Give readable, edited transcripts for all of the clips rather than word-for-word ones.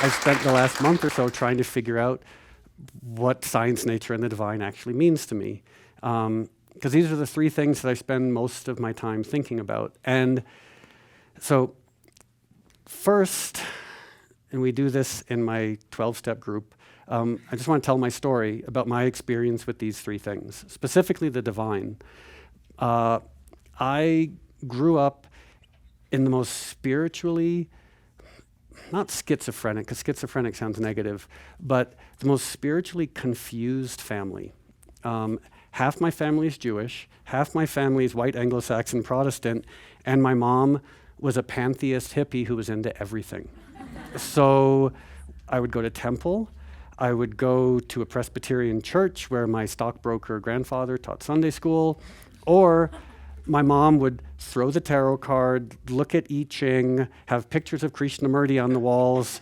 I've spent the last month or so trying to figure out what science, nature, and the divine actually means to me. Because these are the three things that I spend most of my time thinking about. And so first, and we do this in my 12-step group, I just want to tell my story about my experience with these three things, specifically the divine. I grew up in the most spiritually, not schizophrenic, because schizophrenic sounds negative, but the most spiritually confused family. Half my family is Jewish, half my family is white Anglo-Saxon Protestant, and my mom was a pantheist hippie who was into everything. So I would go to temple, I would go to a Presbyterian church where my stockbroker grandfather taught Sunday school, or my mom would throw the tarot card, look at I Ching, have pictures of Krishnamurti on the walls,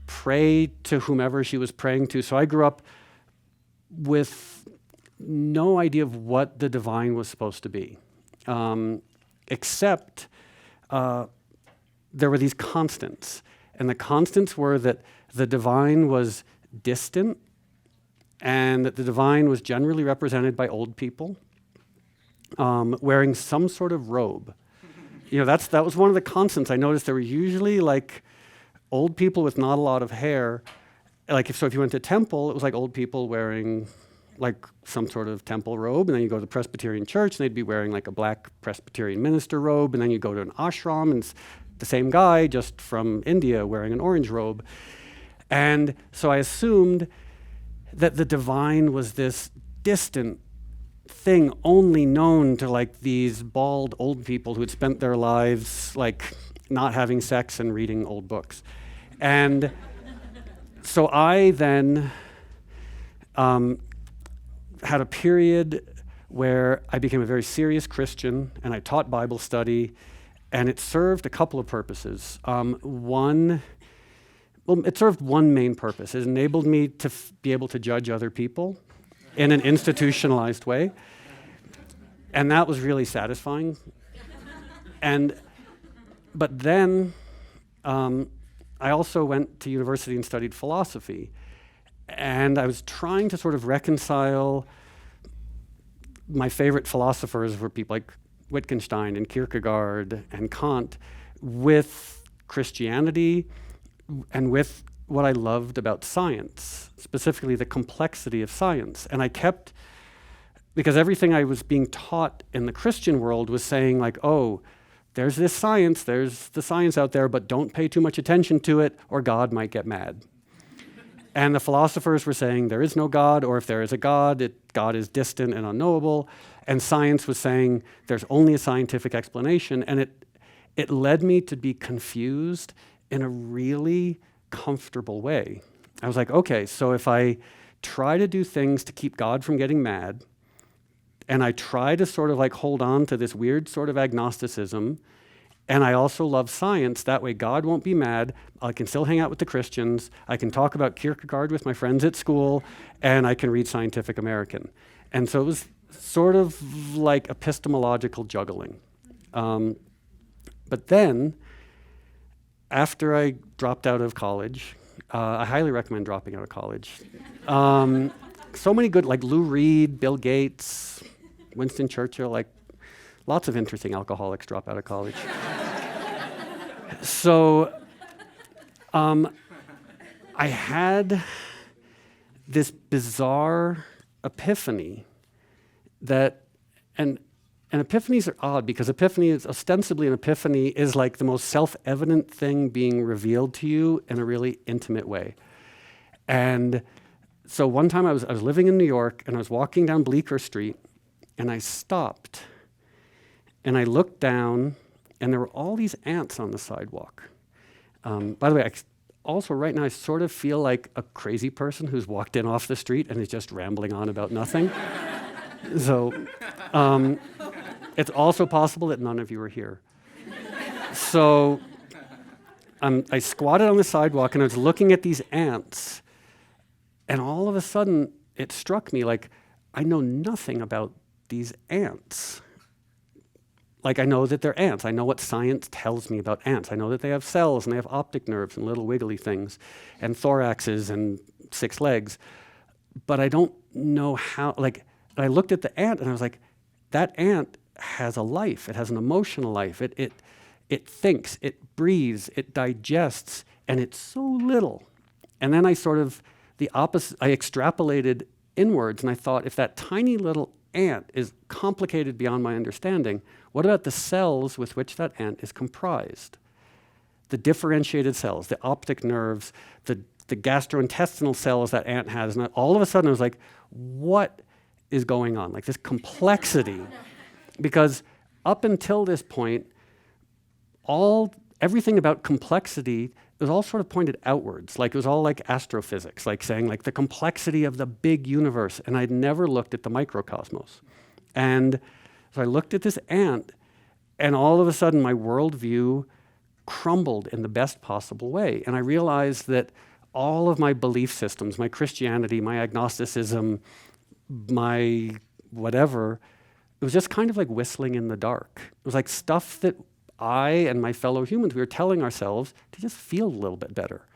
pray to whomever she was praying to. So I grew up with no idea of what the divine was supposed to be, except there were these constants. And the constants were that the divine was distant, and that the divine was generally represented by old people, wearing some sort of robe. That was one of the constants. I noticed there were usually like old people with not a lot of hair. If you went to temple, it was like old people wearing like some sort of temple robe, and then you go to the Presbyterian church, and they'd be wearing like a black Presbyterian minister robe, and then you go to an ashram, and it's the same guy, just from India, wearing an orange robe. And so I assumed that the divine was this distant thing only known to like these bald old people who had spent their lives like not having sex and reading old books. And so I then had a period where I became a very serious Christian, and I taught Bible study, and it served a couple of purposes. It served one main purpose. It enabled me to be able to judge other people in an institutionalized way. And that was really satisfying. But then I also went to university and studied philosophy. And I was trying to sort of reconcile my favorite philosophers were people like Wittgenstein and Kierkegaard and Kant with Christianity and with what I loved about science, specifically the complexity of science. And because everything I was being taught in the Christian world was saying like, oh, there's this science, there's the science out there, but don't pay too much attention to it or God might get mad. And the philosophers were saying there is no God, or if there is a God, God is distant and unknowable. And science was saying there's only a scientific explanation. And it led me to be confused in a really comfortable way. I was like, okay, so if I try to do things to keep God from getting mad, and I try to sort of like hold on to this weird sort of agnosticism, and I also love science, that way God won't be mad, I can still hang out with the Christians, I can talk about Kierkegaard with my friends at school, and I can read Scientific American. And so it was sort of like epistemological juggling. But then, after I dropped out of college, I highly recommend dropping out of college. So many good, like Lou Reed, Bill Gates, Winston Churchill, like lots of interesting alcoholics drop out of college. So I had this bizarre epiphany and epiphanies are odd because ostensibly an epiphany is like the most self-evident thing being revealed to you in a really intimate way. And so one time I was living in New York and I was walking down Bleecker Street and I stopped and I looked down and there were all these ants on the sidewalk. By the way, also right now I sort of feel like a crazy person who's walked in off the street and is just rambling on about nothing. So it's also possible that none of you are here. So I squatted on the sidewalk and I was looking at these ants, and all of a sudden it struck me like I know nothing about these ants. like I know that they're ants. I know what science tells me about ants. I know that they have cells and they have optic nerves and little wiggly things and thoraxes and 6 legs. But I don't know how, like, I looked at the ant and I was like, that ant has a life. It has an emotional life. It thinks, it breathes, it digests, and it's so little. And then I sort of, I extrapolated inwards and I thought, if that tiny little ant is complicated beyond my understanding, what about the cells with which that ant is comprised? The differentiated cells, the optic nerves, the gastrointestinal cells that ant has. And all of a sudden I was like, what is going on? Like this complexity. Because up until this point, everything about complexity, it was all sort of pointed outwards. Like it was all like astrophysics, like saying like the complexity of the big universe. And I'd never looked at the microcosmos. And so I looked at this ant, and all of a sudden my worldview crumbled in the best possible way. And I realized that all of my belief systems, my Christianity, my agnosticism, my whatever, it was just kind of like whistling in the dark. It was like stuff that I and my fellow humans, we were telling ourselves to just feel a little bit better.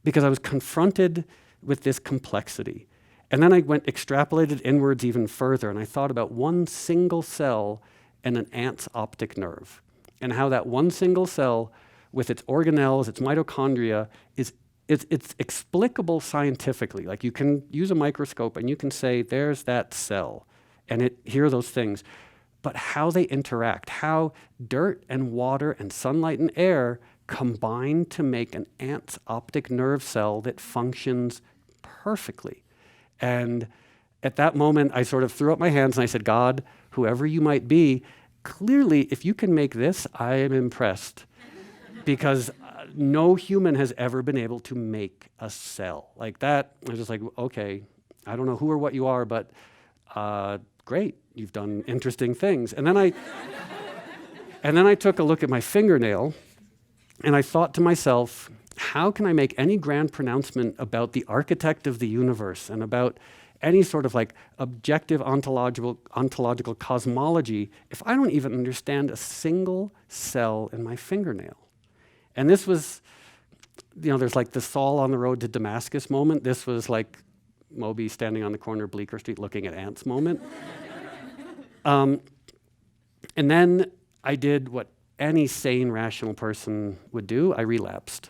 Because I was confronted with this complexity. And then I extrapolated inwards even further, and I thought about one single cell and an ant's optic nerve, and how that one single cell with its organelles, its mitochondria, it's explicable scientifically. Like you can use a microscope and you can say, there's that cell, and here are those things. But how they interact, how dirt and water and sunlight and air combine to make an ant's optic nerve cell that functions perfectly. And at that moment, I sort of threw up my hands and I said, God, whoever you might be, clearly, if you can make this, I am impressed. Because no human has ever been able to make a cell like that. I was just like, okay, I don't know who or what you are, but great, you've done interesting things. And then I took a look at my fingernail, and I thought to myself, how can I make any grand pronouncement about the architect of the universe and about any sort of like objective ontological cosmology if I don't even understand a single cell in my fingernail? And this was, there's like the Saul on the road to Damascus moment. This was like Moby standing on the corner of Bleecker Street looking at ants moment. And then I did what any sane, rational person would do. I relapsed.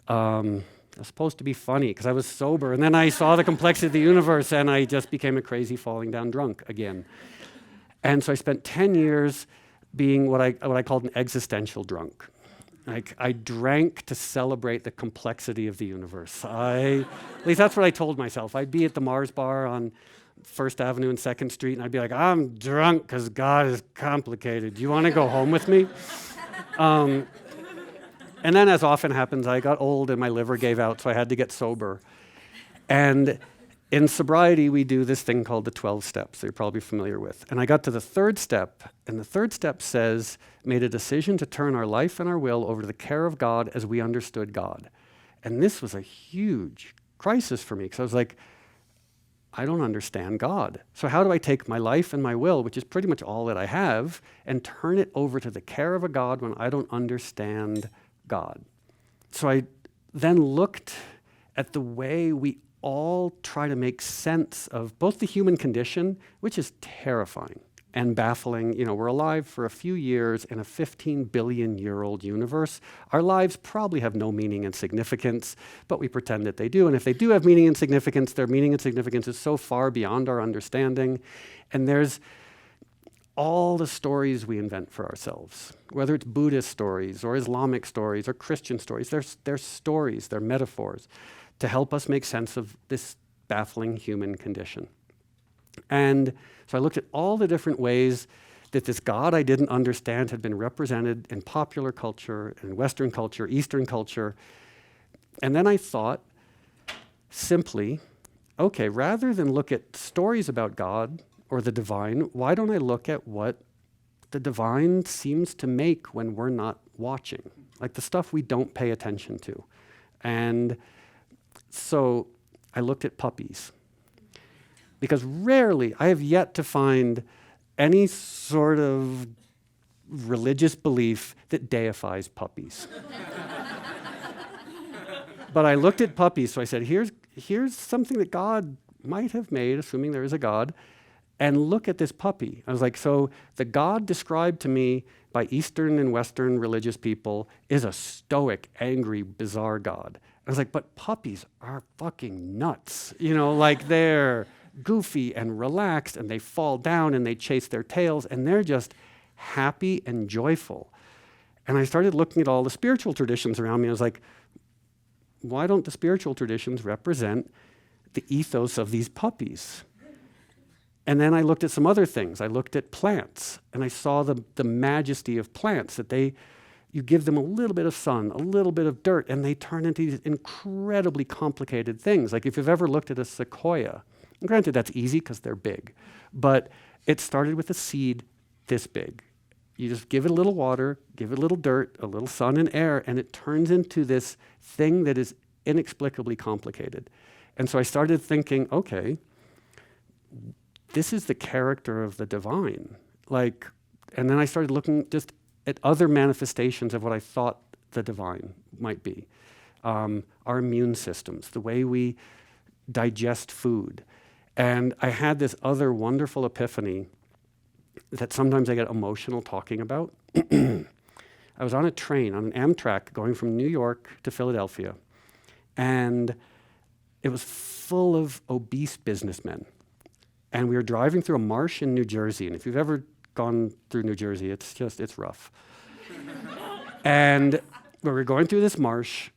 I was supposed to be funny because I was sober, and then I saw the complexity of the universe, and I just became a crazy falling down drunk again. And so I spent 10 years being what I called an existential drunk. Like I drank to celebrate the complexity of the universe. At least that's what I told myself. I'd be at the Mars bar on First Avenue and 2nd Street, and I'd be like, I'm drunk because God is complicated. Do you want to go home with me? And then, as often happens, I got old and my liver gave out, so I had to get sober. And in sobriety, we do this thing called the 12 steps that you're probably familiar with. And I got to the 3rd step, and the 3rd step says, made a decision to turn our life and our will over to the care of God as we understood God. And this was a huge crisis for me, because I was like, I don't understand God. So how do I take my life and my will, which is pretty much all that I have, and turn it over to the care of a God when I don't understand God? So I then looked at the way we all try to make sense of both the human condition, which is terrifying and baffling. We're alive for a few years in a 15 billion-year-old universe. Our lives probably have no meaning and significance, but we pretend that they do. And if they do have meaning and significance, their meaning and significance is so far beyond our understanding. And there's all the stories we invent for ourselves, whether it's Buddhist stories or Islamic stories or Christian stories. They're stories, they're metaphors to help us make sense of this baffling human condition. And so I looked at all the different ways that this God I didn't understand had been represented in popular culture, in Western culture, Eastern culture. And then I thought simply, okay, rather than look at stories about God or the divine, why don't I look at what the divine seems to make when we're not watching, like the stuff we don't pay attention to? And so I looked at puppies, because rarely, I have yet to find any sort of religious belief that deifies puppies. But I looked at puppies, so I said, here's something that God might have made, assuming there is a God, and look at this puppy. I was like, so the God described to me by Eastern and Western religious people is a stoic, angry, bizarre God. I was like, but puppies are fucking nuts. Like they're goofy and relaxed, and they fall down and they chase their tails, and they're just happy and joyful. And I started looking at all the spiritual traditions around me. I was like, why don't the spiritual traditions represent the ethos of these puppies? And then I looked at some other things. I looked at plants, and I saw the majesty of plants, that you give them a little bit of sun, a little bit of dirt, and they turn into these incredibly complicated things. Like if you've ever looked at a sequoia, and granted that's easy because they're big, but it started with a seed this big. You just give it a little water, give it a little dirt, a little sun and air, and it turns into this thing that is inexplicably complicated. And so I started thinking, okay, this is the character of the divine. And then I started looking just at other manifestations of what I thought the divine might be. Our immune systems, the way we digest food. And I had this other wonderful epiphany that sometimes I get emotional talking about. I was on a train, on an Amtrak, going from New York to Philadelphia, and it was full of obese businessmen. And we were driving through a marsh in New Jersey, and if you've ever gone through New Jersey, it's rough. And we were going through this marsh,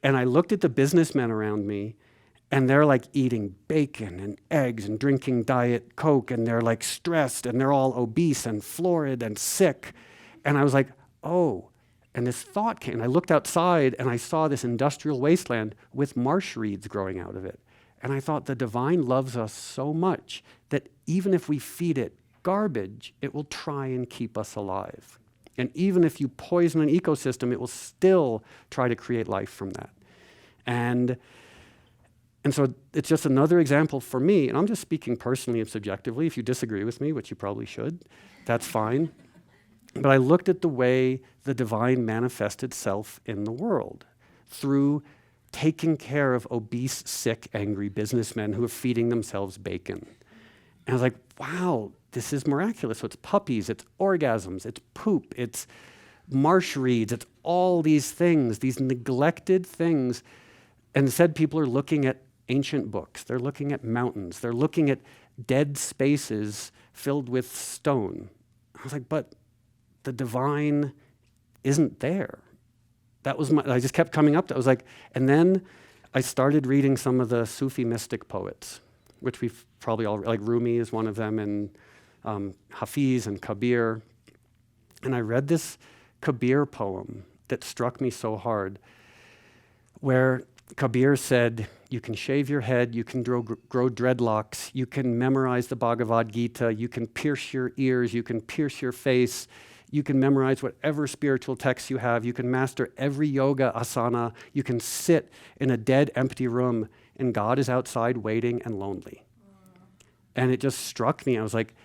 and I looked at the businessmen around me, and they're like eating bacon and eggs and drinking Diet Coke, and they're like stressed, and they're all obese and florid and sick. And I was like, oh, and this thought came. I looked outside, and I saw this industrial wasteland with marsh reeds growing out of it. And I thought the divine loves us so much that even if we feed it garbage, it will try and keep us alive. And even if you poison an ecosystem, it will still try to create life from that. And so it's just another example for me, and I'm just speaking personally and subjectively. If you disagree with me, which you probably should, that's fine. But I looked at the way the divine manifests itself in the world through taking care of obese, sick, angry businessmen who are feeding themselves bacon. And I was like, wow, this is miraculous. So it's puppies, it's orgasms, it's poop, it's marsh reeds, it's all these things, these neglected things. And instead, people are looking at ancient books. They're looking at mountains. They're looking at dead spaces filled with stone. I was like, but the divine isn't there. I just kept coming up to it. I was like, and then I started reading some of the Sufi mystic poets, which we've probably all, like Rumi is one of them, and Hafiz and Kabir. And I read this Kabir poem that struck me so hard, where Kabir said, you can shave your head, you can grow dreadlocks, you can memorize the Bhagavad Gita, you can pierce your ears, you can pierce your face, you can memorize whatever spiritual texts you have, you can master every yoga asana, you can sit in a dead, empty room, and God is outside waiting and lonely. And it just struck me. I was like,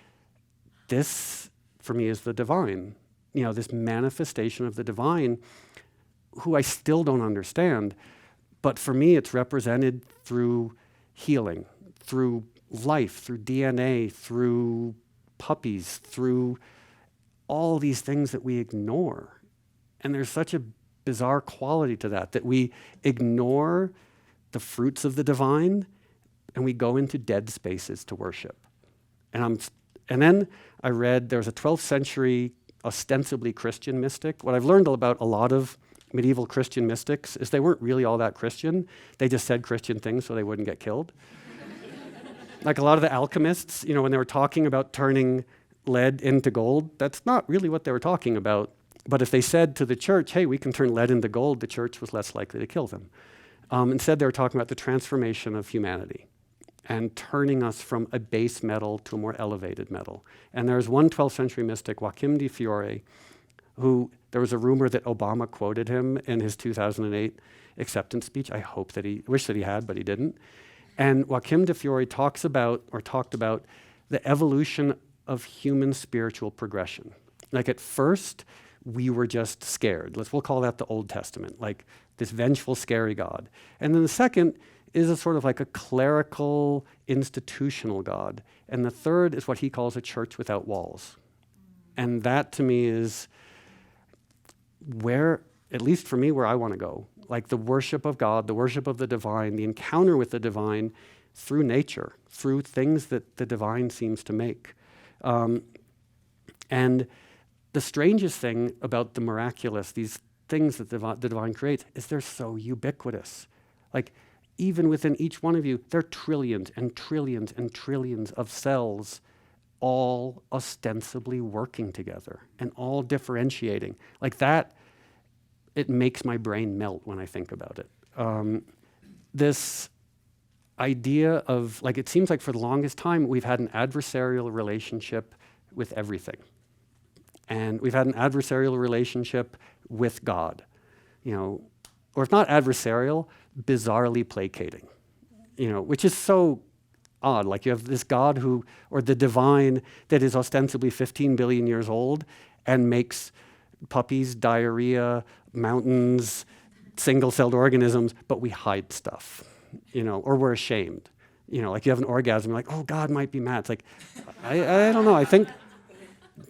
this, for me, is the divine. This manifestation of the divine, who I still don't understand. But for me, it's represented through healing, through life, through DNA, through puppies, through all these things that we ignore. And there's such a bizarre quality to that we ignore the fruits of the divine and we go into dead spaces to worship. And then I read there was a 12th century ostensibly Christian mystic. What I've learned about a lot of medieval Christian mystics is they weren't really all that Christian. They just said Christian things so they wouldn't get killed. Like a lot of the alchemists, when they were talking about turning lead into gold, that's not really what they were talking about. But if they said to the church, hey, we can turn lead into gold, the church was less likely to kill them. Instead, they were talking about the transformation of humanity and turning us from a base metal to a more elevated metal. And there's one 12th century mystic, Joachim de Fiore, who there was a rumor that Obama quoted him in his 2008 acceptance speech. I wish that he had, but he didn't. And Joachim de Fiore talked about the evolution of human spiritual progression. Like at first, we were just scared. We'll call that the Old Testament, like this vengeful, scary God. And then the second is a sort of like a clerical, institutional God. And the third is what he calls a church without walls. And that to me is where, at least for me, where I want to go. Like the worship of God, the worship of the divine, the encounter with the divine through nature, through things that the divine seems to make. And the strangest thing about the miraculous, these things that the divine creates, is they're so ubiquitous. Like even within each one of you, there are trillions and trillions and trillions of cells all ostensibly working together and all differentiating. Like that, it makes my brain melt when I think about it. This idea of, like, it seems like for the longest time, we've had an adversarial relationship with everything. And we've had an adversarial relationship with God, or if not adversarial, bizarrely placating, which is so odd. Like you have this God or the divine that is ostensibly 15 billion years old and makes puppies, diarrhea, mountains, single-celled organisms, but we hide stuff, or we're ashamed. Like you have an orgasm, you're like, oh, God might be mad. It's like, I don't know. I think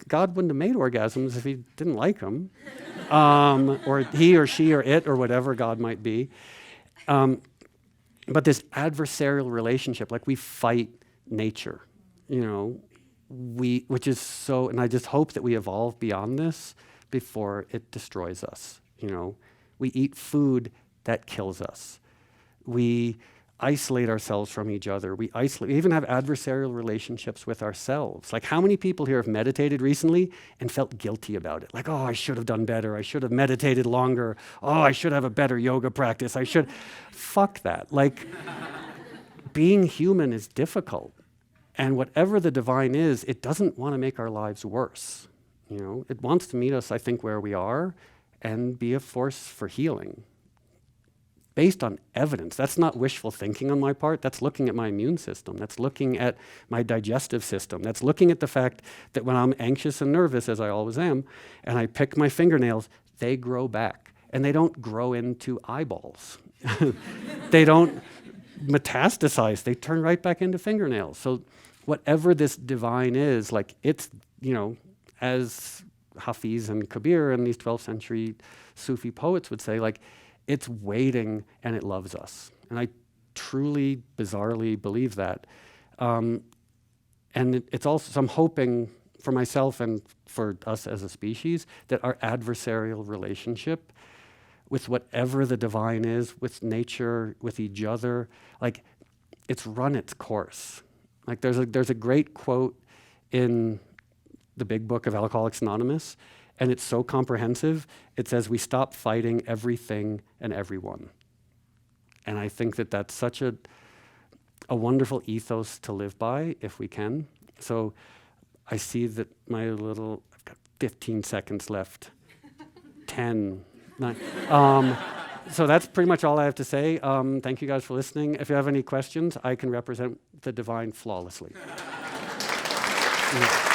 God wouldn't have made orgasms if he didn't like them, or he or she or it or whatever God might be. But this adversarial relationship, like we fight nature, which is so, and I just hope that we evolve beyond this before it destroys us. We eat food that kills us. We isolate ourselves from each other. We even have adversarial relationships with ourselves. Like how many people here have meditated recently and felt guilty about it? Like, oh, I should have done better. I should have meditated longer. Oh, I should have a better yoga practice. Fuck that. Like being human is difficult. And whatever the divine is, it doesn't want to make our lives worse. It wants to meet us, I think, where we are and be a force for healing. Based on evidence. That's not wishful thinking on my part. That's looking at my immune system. That's looking at my digestive system. That's looking at the fact that when I'm anxious and nervous, as I always am, and I pick my fingernails, they grow back. And they don't grow into eyeballs. They don't metastasize. They turn right back into fingernails. So whatever this divine is, like it's, as Hafiz and Kabir and these 12th century Sufi poets would say, like, it's waiting and it loves us. And I truly, bizarrely believe that. And it's also, so I'm hoping for myself and for us as a species that our adversarial relationship with whatever the divine is, with nature, with each other, like it's run its course. Like there's a great quote in the big book of Alcoholics Anonymous, and it's so comprehensive. It says, we stop fighting everything and everyone. And I think that that's such a wonderful ethos to live by if we can. So I see that I've got 15 seconds left. 10, 9. So that's pretty much all I have to say. Thank you guys for listening. If you have any questions, I can represent the divine flawlessly. Yeah.